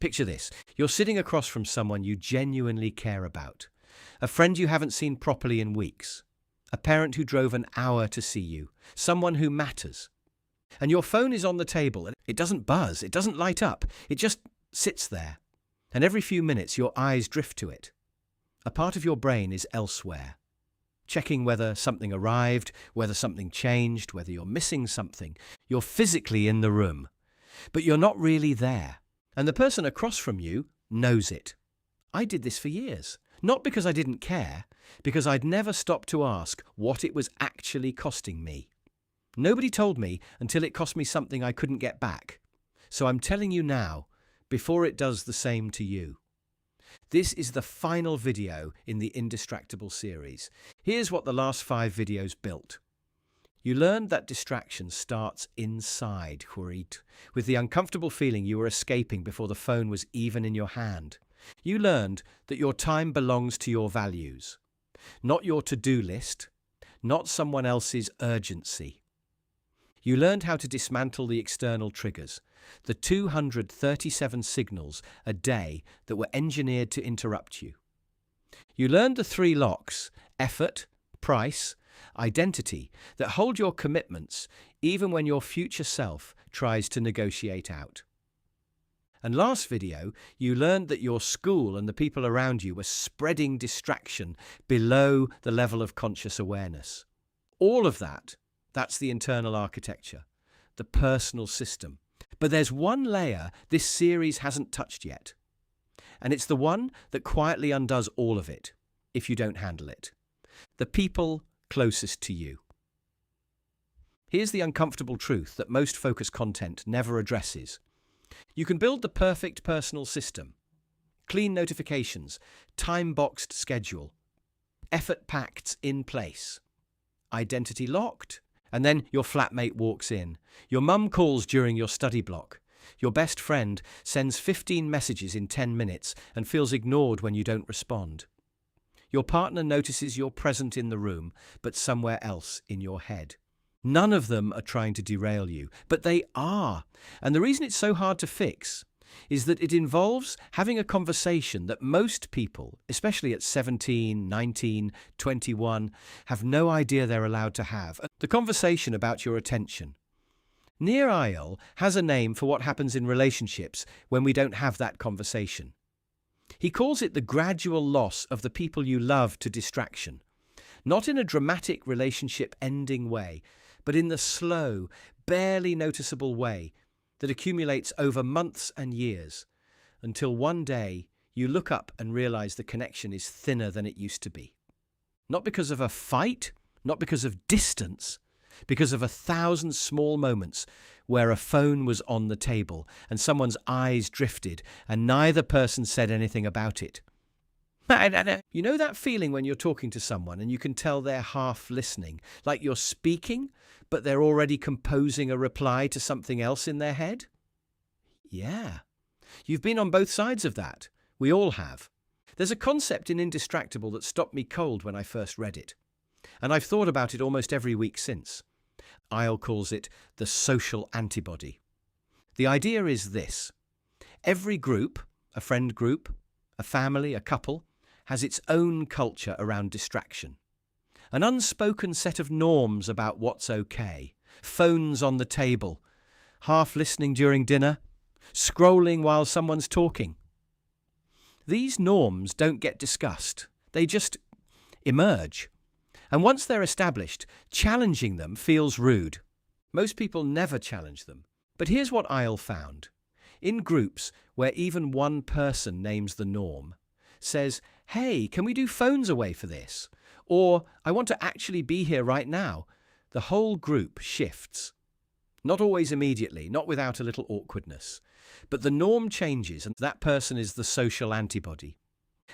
Picture this. You're sitting across from someone you genuinely care about. A friend you haven't seen properly in weeks. A parent who drove an hour to see you. Someone who matters. And your phone is on the table. It doesn't buzz. It doesn't light up. It just sits there. And every few minutes, your eyes drift to it. A part of your brain is elsewhere, checking whether something arrived, whether something changed, whether you're missing something. You're physically in the room, but you're not really there. And the person across from you knows it. I did this for years, not because I didn't care, because I'd never stopped to ask what it was actually costing me. Nobody told me until it cost me something I couldn't get back. So I'm telling you now, before it does the same to you. This is the final video in the Indistractable series. Here's what the last 5 videos built. You learned that distraction starts inside, with the uncomfortable feeling you were escaping before the phone was even in your hand. You learned that your time belongs to your values, not your to-do list, not someone else's urgency. You learned how to dismantle the external triggers, the 237 signals a day that were engineered to interrupt you. You learned the 3 locks, effort, price, identity, that hold your commitments even when your future self tries to negotiate out. And last video, you learned that your school and the people around you were spreading distraction below the level of conscious awareness. All of that's the internal architecture, the personal system. But there's one layer this series hasn't touched yet. And it's the one that quietly undoes all of it, if you don't handle it. The people closest to you. Here's the uncomfortable truth that most focus content never addresses. You can build the perfect personal system. Clean notifications, time-boxed schedule, effort pacts in place, identity locked. And then your flatmate walks in. Your mum calls during your study block. Your best friend sends 15 messages in 10 minutes and feels ignored when you don't respond. Your partner notices you're present in the room, but somewhere else in your head. None of them are trying to derail you, but they are. And the reason it's so hard to fix is that it involves having a conversation that most people, especially at 17, 19, 21, have no idea they're allowed to have. The conversation about your attention. Nir Eyal has a name for what happens in relationships when we don't have that conversation. He calls it the gradual loss of the people you love to distraction. Not in a dramatic relationship-ending way, but in the slow, barely noticeable way that accumulates over months and years, until one day you look up and realize the connection is thinner than it used to be. Not because of a fight, not because of distance, because of 1,000 small moments where a phone was on the table and someone's eyes drifted and neither person said anything about it. You know that feeling when you're talking to someone and you can tell they're half listening, like you're speaking, but they're already composing a reply to something else in their head? Yeah. You've been on both sides of that. We all have. There's a concept in Indistractable that stopped me cold when I first read it. And I've thought about it almost every week since. Eyal calls it the social antibody. The idea is this. Every group, a friend group, a family, a couple, has its own culture around distraction. An unspoken set of norms about what's okay. Phones on the table, half listening during dinner, scrolling while someone's talking. These norms don't get discussed. They just emerge. And once they're established, challenging them feels rude. Most people never challenge them. But here's what Eyal found. In groups where even one person names the norm, says, "Hey, can we do phones away for this?" Or, "I want to actually be here right now," the whole group shifts. Not always immediately, not without a little awkwardness. But the norm changes, and that person is the social antibody.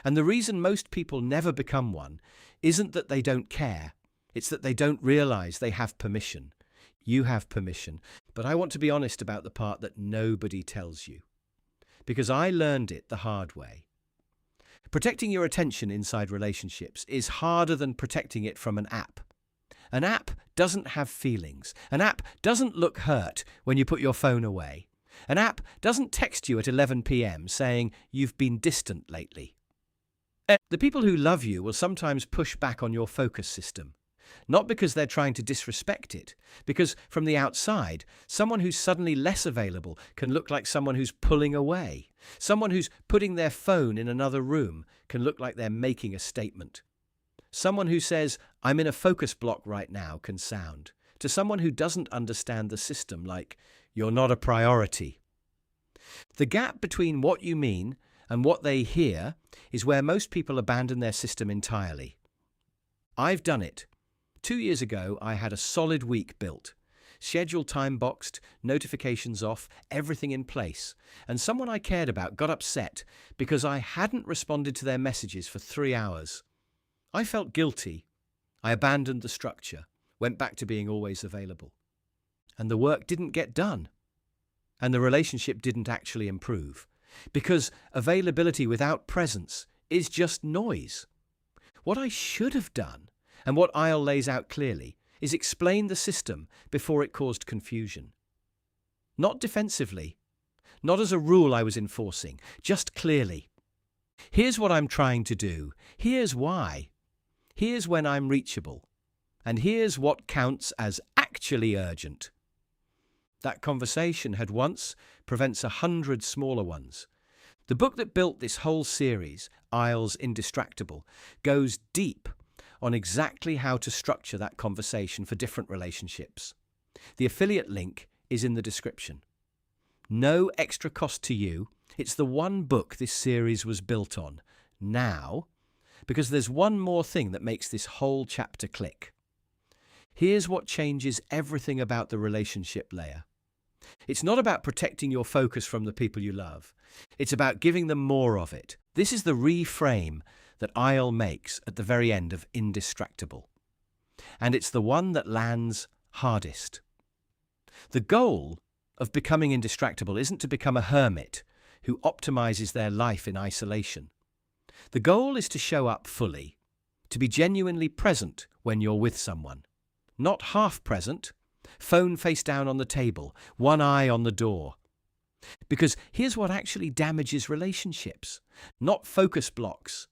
And the reason most people never become one isn't that they don't care. It's that they don't realize they have permission. You have permission. But I want to be honest about the part that nobody tells you. Because I learned it the hard way. Protecting your attention inside relationships is harder than protecting it from an app. An app doesn't have feelings. An app doesn't look hurt when you put your phone away. An app doesn't text you at 11 p.m. saying you've been distant lately. The people who love you will sometimes push back on your focus system. Not because they're trying to disrespect it, because from the outside, someone who's suddenly less available can look like someone who's pulling away. Someone who's putting their phone in another room can look like they're making a statement. Someone who says, "I'm in a focus block right now," can sound, to someone who doesn't understand the system, like, "You're not a priority." The gap between what you mean and what they hear is where most people abandon their system entirely. I've done it. 2 years ago, I had a solid week built. Schedule time-boxed, notifications off, everything in place. And someone I cared about got upset because I hadn't responded to their messages for 3 hours. I felt guilty. I abandoned the structure, went back to being always available. And the work didn't get done. And the relationship didn't actually improve. Because availability without presence is just noise. What I should have done, and what Eyal lays out clearly, is explain the system before it caused confusion. Not defensively, not as a rule I was enforcing, just clearly. Here's what I'm trying to do. Here's why. Here's when I'm reachable. And here's what counts as actually urgent. That conversation had once prevents 100 smaller ones. The book that built this whole series, Eyal's Indistractable, goes deep on exactly how to structure that conversation for different relationships. The affiliate link is in the description. No extra cost to you. It's the one book this series was built on. Now, because there's one more thing that makes this whole chapter click. Here's what changes everything about the relationship layer. It's not about protecting your focus from the people you love. It's about giving them more of it. This is the reframe that Eyal makes at the very end of Indistractable. And it's the one that lands hardest. The goal of becoming indistractable isn't to become a hermit who optimizes their life in isolation. The goal is to show up fully, to be genuinely present when you're with someone. Not half present, phone face down on the table, one eye on the door. Because here's what actually damages relationships. Not focus blocks,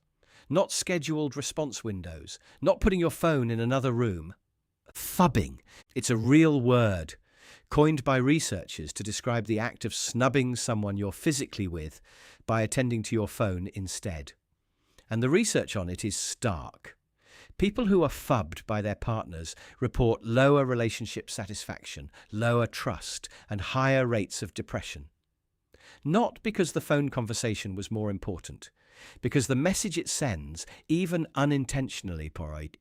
not scheduled response windows, not putting your phone in another room. Phubbing. It's a real word, coined by researchers to describe the act of snubbing someone you're physically with by attending to your phone instead. And the research on it is stark. People who are phubbed by their partners report lower relationship satisfaction, lower trust, and higher rates of depression. Not because the phone conversation was more important, because the message it sends, even unintentionally,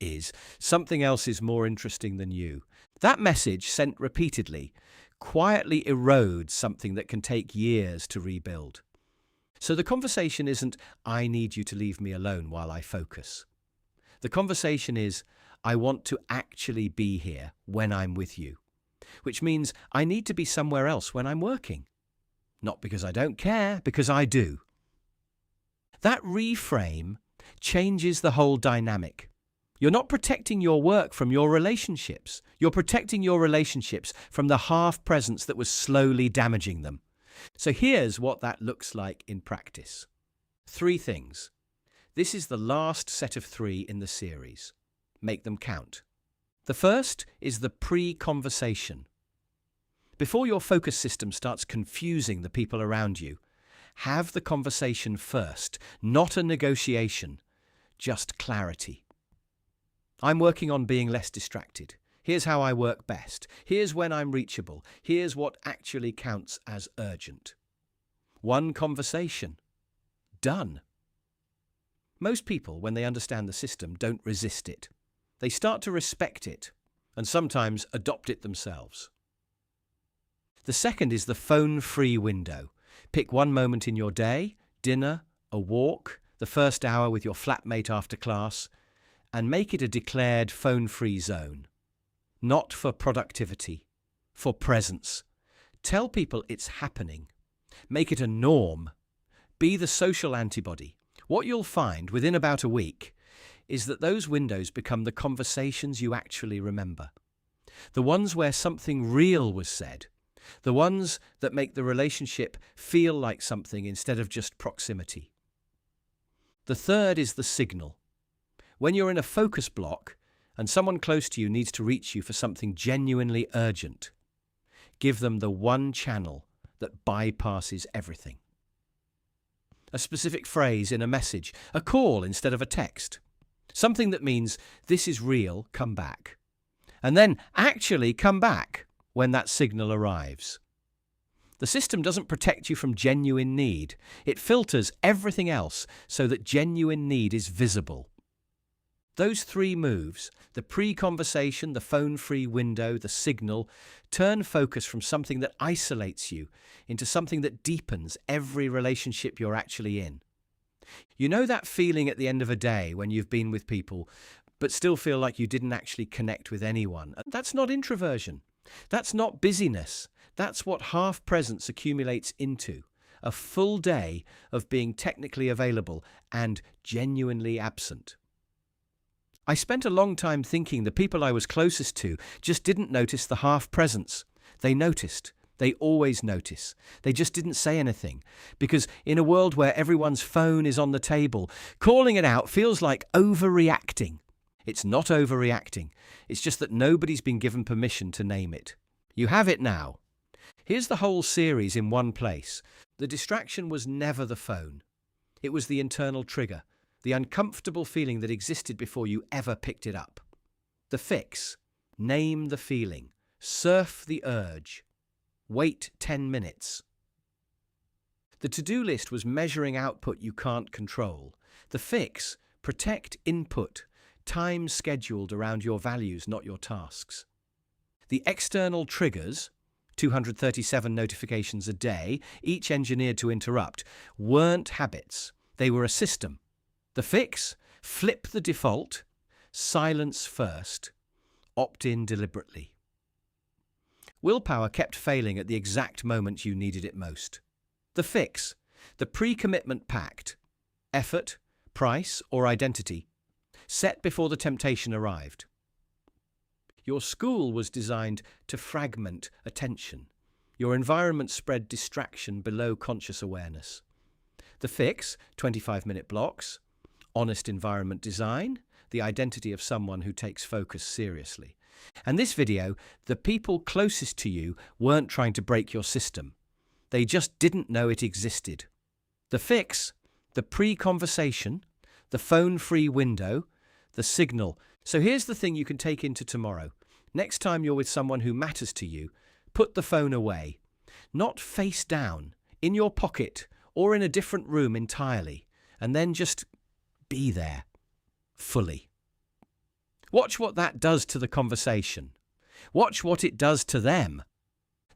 is something else is more interesting than you. That message, sent repeatedly, quietly erodes something that can take years to rebuild. So the conversation isn't, "I need you to leave me alone while I focus." The conversation is, "I want to actually be here when I'm with you," which means I need to be somewhere else when I'm working. Not because I don't care, because I do. That reframe changes the whole dynamic. You're not protecting your work from your relationships. You're protecting your relationships from the half-presence that was slowly damaging them. So here's what that looks like in practice. 3 things. This is the last set of 3 in the series. Make them count. The first is the pre-conversation. Before your focus system starts confusing the people around you, have the conversation first, not a negotiation, just clarity. I'm working on being less distracted. Here's how I work best. Here's when I'm reachable. Here's what actually counts as urgent. One conversation. Done. Most people, when they understand the system, don't resist it. They start to respect it, and sometimes adopt it themselves. The second is the phone-free window. Pick one moment in your day, dinner, a walk, the first hour with your flatmate after class, and make it a declared phone-free zone. Not for productivity, for presence. Tell people it's happening. Make it a norm. Be the social antibody. What you'll find within about a week is that those windows become the conversations you actually remember. The ones where something real was said, The ones that make the relationship feel like something instead of just proximity. The third is the signal. When you're in a focus block and someone close to you needs to reach you for something genuinely urgent, give them the one channel that bypasses everything. A specific phrase in a message, a call instead of a text. Something that means, this is real, come back. And then actually come back when that signal arrives. The system doesn't protect you from genuine need. It filters everything else so that genuine need is visible. Those three moves, the pre-conversation, the phone-free window, the signal, turn focus from something that isolates you into something that deepens every relationship you're actually in. You know that feeling at the end of a day when you've been with people, but still feel like you didn't actually connect with anyone? That's not introversion. That's not busyness. That's what half presence accumulates into. A full day of being technically available and genuinely absent. I spent a long time thinking the people I was closest to just didn't notice the half presence. They noticed. They always notice. They just didn't say anything. Because in a world where everyone's phone is on the table, calling it out feels like overreacting. It's not overreacting. It's just that nobody's been given permission to name it. You have it now. Here's the whole series in one place. The distraction was never the phone. It was the internal trigger. The uncomfortable feeling that existed before you ever picked it up. The fix. Name the feeling. Surf the urge. Wait 10 minutes. The to-do list was measuring output you can't control. The fix. Protect input. Time scheduled around your values, not your tasks. The external triggers, 237 notifications a day, each engineered to interrupt, weren't habits. They were a system. The fix? Flip the default, silence first, opt in deliberately. Willpower kept failing at the exact moment you needed it most. The fix? The pre-commitment pact, effort, price, or identity, set before the temptation arrived. Your school was designed to fragment attention. Your environment spread distraction below conscious awareness. The fix? 25-minute blocks. Honest environment design, the identity of someone who takes focus seriously. And this video, the people closest to you weren't trying to break your system. They just didn't know it existed. The fix, the pre-conversation, the phone-free window, the signal. So here's the thing you can take into tomorrow. Next time you're with someone who matters to you, put the phone away. Not face down, in your pocket, or in a different room entirely. And then just be there, fully. Watch what that does to the conversation. Watch what it does to them.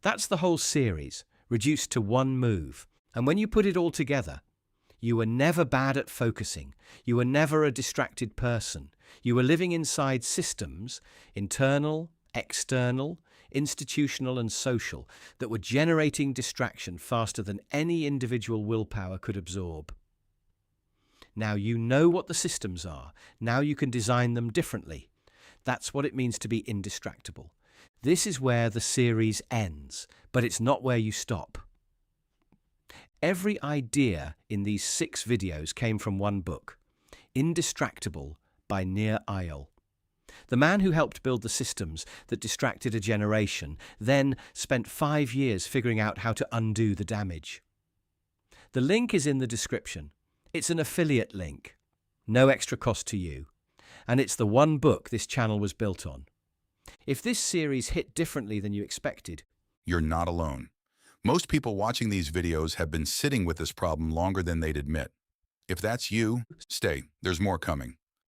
That's the whole series, reduced to one move. And when you put it all together, you were never bad at focusing. You were never a distracted person. You were living inside systems, internal, external, institutional and social, that were generating distraction faster than any individual willpower could absorb. Now you know what the systems are. Now you can design them differently. That's what it means to be indistractable. This is where the series ends, but it's not where you stop. Every idea in these 6 videos came from one book, Indistractable by Nir Eyal. The man who helped build the systems that distracted a generation, then spent 5 years figuring out how to undo the damage. The link is in the description. It's an affiliate link, no extra cost to you, and it's the one book this channel was built on. If this series hit differently than you expected, you're not alone. Most people watching these videos have been sitting with this problem longer than they'd admit. If that's you, stay, there's more coming.